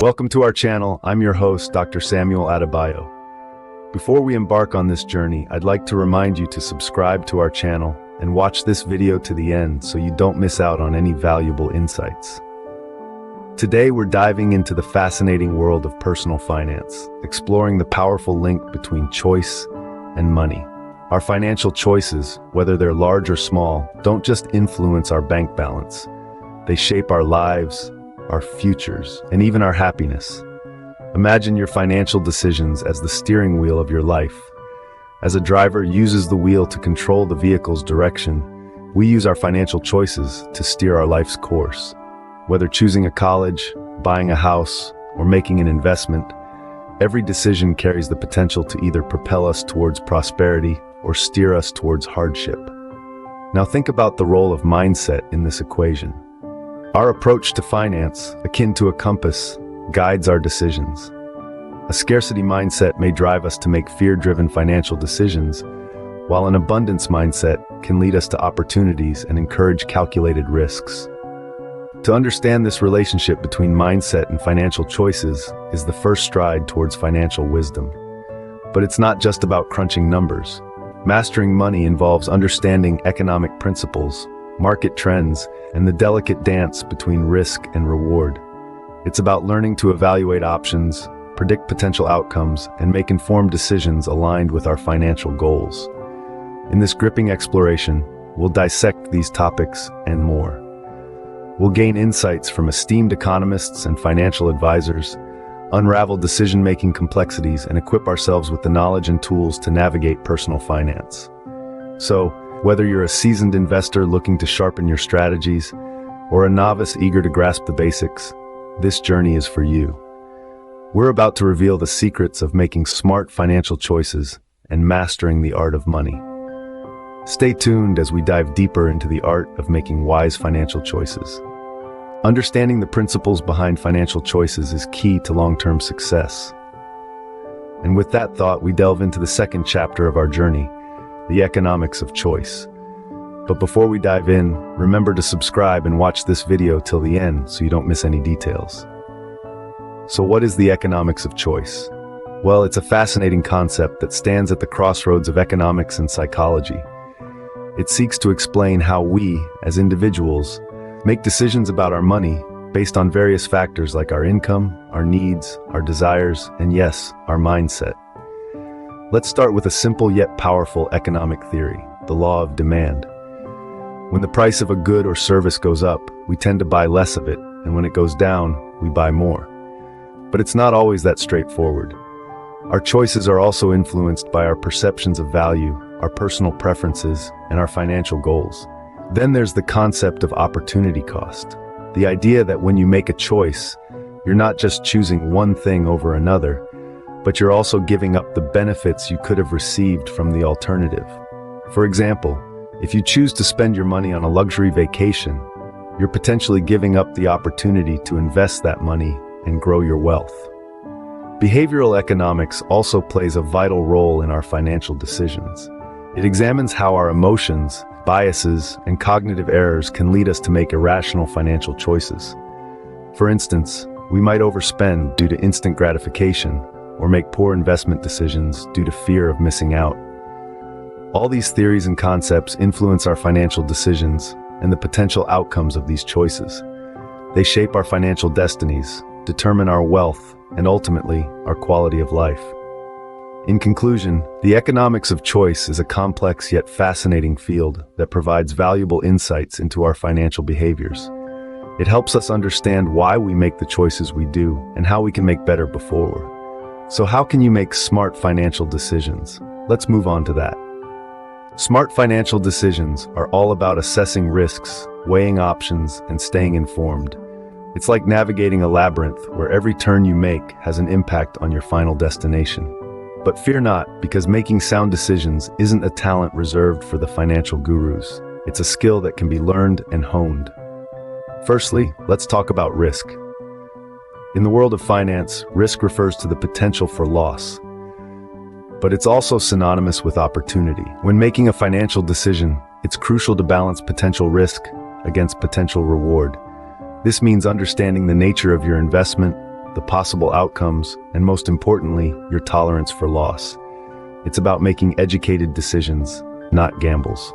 Welcome to our channel. I'm your host, Dr. Samuel Adebayo. Before we embark on this journey, I'd like to remind you to subscribe to our channel and watch this video to the end so you don't miss out on any valuable insights. Today, we're diving into the fascinating world of personal finance, exploring the powerful link between choice and money. Our financial choices, whether they're large or small, don't just influence our bank balance. They shape our lives, our futures, and even our happiness. Imagine your financial decisions as the steering wheel of your life. As a driver uses the wheel to control the vehicle's direction, we use our financial choices to steer our life's course. Whether choosing a college, buying a house, or making an investment, every decision carries the potential to either propel us towards prosperity or steer us towards hardship. Now think about the role of mindset in this equation. Our approach to finance, akin to a compass, guides our decisions. A scarcity mindset may drive us to make fear-driven financial decisions, while an abundance mindset can lead us to opportunities and encourage calculated risks. To understand this relationship between mindset and financial choices is the first stride towards financial wisdom. But it's not just about crunching numbers. Mastering money involves understanding economic principles, market trends, and the delicate dance between risk and reward. It's about learning to evaluate options, predict potential outcomes, and make informed decisions aligned with our financial goals. In this gripping exploration, we'll dissect these topics and more. We'll gain insights from esteemed economists and financial advisors, unravel decision-making complexities, and equip ourselves with the knowledge and tools to navigate personal finance. So, whether you're a seasoned investor looking to sharpen your strategies, or a novice eager to grasp the basics, this journey is for you. We're about to reveal the secrets of making smart financial choices and mastering the art of money. Stay tuned as we dive deeper into the art of making wise financial choices. Understanding the principles behind financial choices is key to long-term success. And with that thought, we delve into the second chapter of our journey, the economics of choice. But before we dive in, remember to subscribe and watch this video till the end so you don't miss any details. So what is the economics of choice? Well, it's a fascinating concept that stands at the crossroads of economics and psychology. It seeks to explain how we, as individuals, make decisions about our money based on various factors like our income, our needs, our desires, and yes, our mindset. Let's start with a simple yet powerful economic theory, the law of demand. When the price of a good or service goes up, we tend to buy less of it, and when it goes down, we buy more. But it's not always that straightforward. Our choices are also influenced by our perceptions of value, our personal preferences, and our financial goals. Then there's the concept of opportunity cost. The idea that when you make a choice, you're not just choosing one thing over another, but you're also giving up the benefits you could have received from the alternative. For example, if you choose to spend your money on a luxury vacation, you're potentially giving up the opportunity to invest that money and grow your wealth. Behavioral economics also plays a vital role in our financial decisions. It examines how our emotions, biases, and cognitive errors can lead us to make irrational financial choices. For instance, we might overspend due to instant gratification, or make poor investment decisions due to fear of missing out. All these theories and concepts influence our financial decisions and the potential outcomes of these choices. They shape our financial destinies, determine our wealth, and ultimately, our quality of life. In conclusion, the economics of choice is a complex yet fascinating field that provides valuable insights into our financial behaviors. It helps us understand why we make the choices we do and how we can make better before. So how can you make smart financial decisions? Let's move on to that. Smart financial decisions are all about assessing risks, weighing options, and staying informed. It's like navigating a labyrinth where every turn you make has an impact on your final destination. But fear not, because making sound decisions isn't a talent reserved for the financial gurus. It's a skill that can be learned and honed. Firstly, let's talk about risk. In the world of finance, risk refers to the potential for loss. But it's also synonymous with opportunity. When making a financial decision, it's crucial to balance potential risk against potential reward. This means understanding the nature of your investment, the possible outcomes, and most importantly, your tolerance for loss. It's about making educated decisions, not gambles.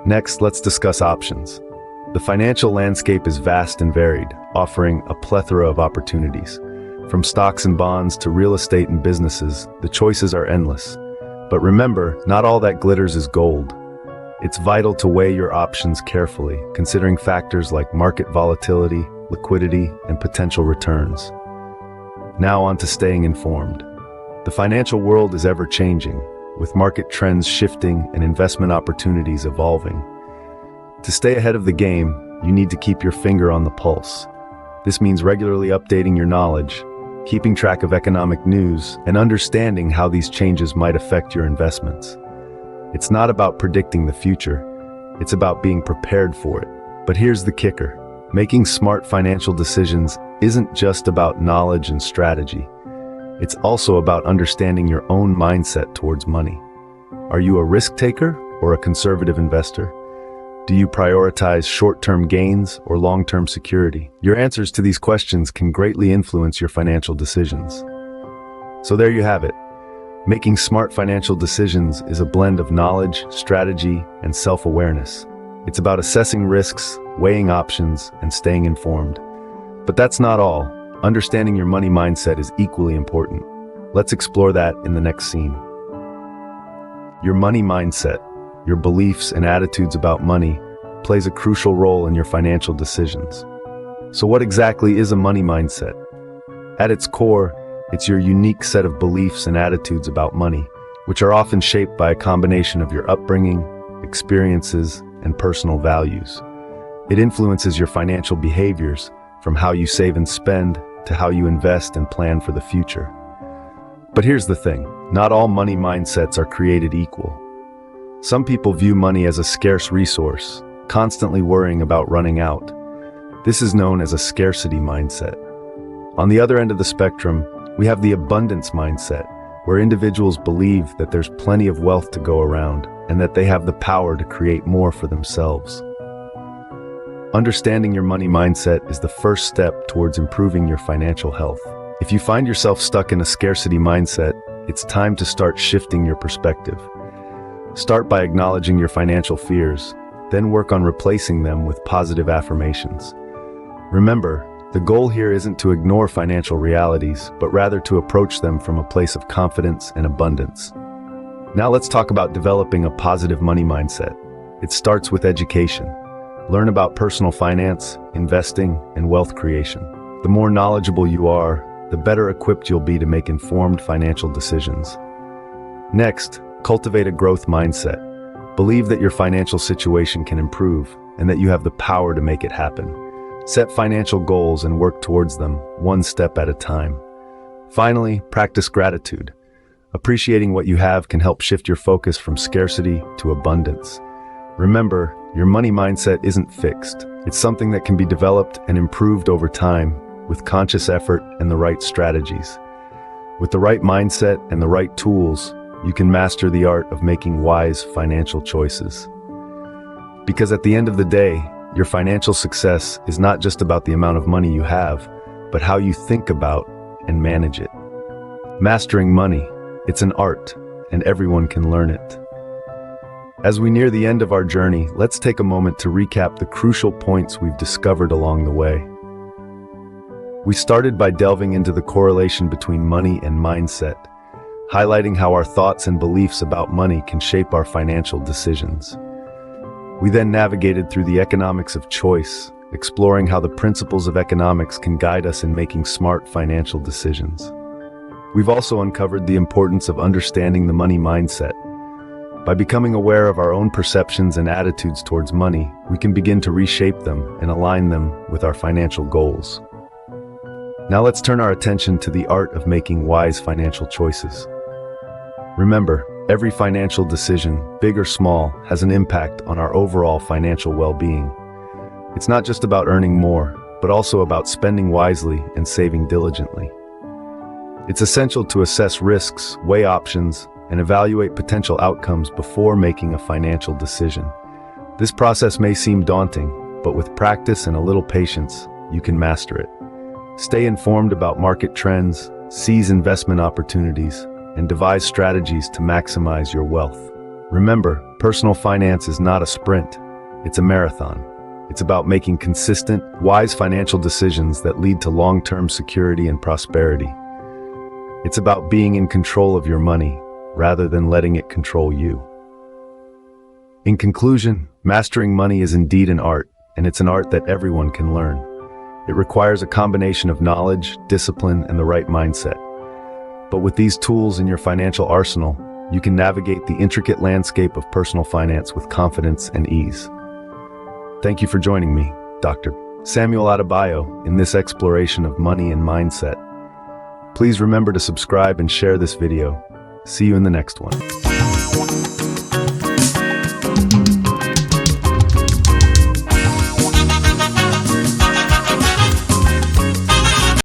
Next, let's discuss options. The financial landscape is vast and varied, offering a plethora of opportunities. From stocks and bonds to real estate and businesses, the choices are endless. But remember, not all that glitters is gold. It's vital to weigh your options carefully, considering factors like market volatility, liquidity, and potential returns. Now on to staying informed. The financial world is ever-changing, with market trends shifting and investment opportunities evolving. To stay ahead of the game, you need to keep your finger on the pulse. This means regularly updating your knowledge, keeping track of economic news, and understanding how these changes might affect your investments. It's not about predicting the future, it's about being prepared for it. But here's the kicker. Making smart financial decisions isn't just about knowledge and strategy. It's also about understanding your own mindset towards money. Are you a risk taker or a conservative investor? Do you prioritize short-term gains or long-term security? Your answers to these questions can greatly influence your financial decisions. So there you have it. Making smart financial decisions is a blend of knowledge, strategy, and self-awareness. It's about assessing risks, weighing options, and staying informed. But that's not all. Understanding your money mindset is equally important. Let's explore that in the next scene. Your money mindset, your beliefs and attitudes about money, plays a crucial role in your financial decisions. So what exactly is a money mindset? At its core, it's your unique set of beliefs and attitudes about money, which are often shaped by a combination of your upbringing, experiences, and personal values. It influences your financial behaviors, from how you save and spend to how you invest and plan for the future. But here's the thing, not all money mindsets are created equal. Some people view money as a scarce resource, constantly worrying about running out. This is known as a scarcity mindset. On the other end of the spectrum, we have the abundance mindset, where individuals believe that there's plenty of wealth to go around and that they have the power to create more for themselves. Understanding your money mindset is the first step towards improving your financial health. If you find yourself stuck in a scarcity mindset, it's time to start shifting your perspective. Start by acknowledging your financial fears, then work on replacing them with positive affirmations. Remember, the goal here isn't to ignore financial realities, but rather to approach them from a place of confidence and abundance. Now let's talk about developing a positive money mindset. It starts with education. Learn about personal finance, investing, and wealth creation. The more knowledgeable you are, the better equipped you'll be to make informed financial decisions. Next, cultivate a growth mindset. Believe that your financial situation can improve and that you have the power to make it happen. Set financial goals and work towards them, one step at a time. Finally, practice gratitude. Appreciating what you have can help shift your focus from scarcity to abundance. Remember, your money mindset isn't fixed. It's something that can be developed and improved over time with conscious effort and the right strategies. With the right mindset and the right tools, you can master the art of making wise financial choices. Because at the end of the day, your financial success is not just about the amount of money you have, but how you think about and manage it. Mastering money, it's an art, and everyone can learn it. As we near the end of our journey, let's take a moment to recap the crucial points we've discovered along the way. We started by delving into the correlation between money and mindset, highlighting how our thoughts and beliefs about money can shape our financial decisions. We then navigated through the economics of choice, exploring how the principles of economics can guide us in making smart financial decisions. We've also uncovered the importance of understanding the money mindset. By becoming aware of our own perceptions and attitudes towards money, we can begin to reshape them and align them with our financial goals. Now let's turn our attention to the art of making wise financial choices. Remember, every financial decision, big or small, has an impact on our overall financial well-being. It's not just about earning more, but also about spending wisely and saving diligently. It's essential to assess risks, weigh options, and evaluate potential outcomes before making a financial decision. This process may seem daunting, but with practice and a little patience, you can master it. Stay informed about market trends, seize investment opportunities, and devise strategies to maximize your wealth. Remember, personal finance is not a sprint, it's a marathon. It's about making consistent, wise financial decisions that lead to long-term security and prosperity. It's about being in control of your money, rather than letting it control you. In conclusion, mastering money is indeed an art, and it's an art that everyone can learn. It requires a combination of knowledge, discipline, and the right mindset. But with these tools in your financial arsenal, you can navigate the intricate landscape of personal finance with confidence and ease. Thank you for joining me, Dr. Samuel Adebayo, in this exploration of money and mindset. Please remember to subscribe and share this video. See you in the next one.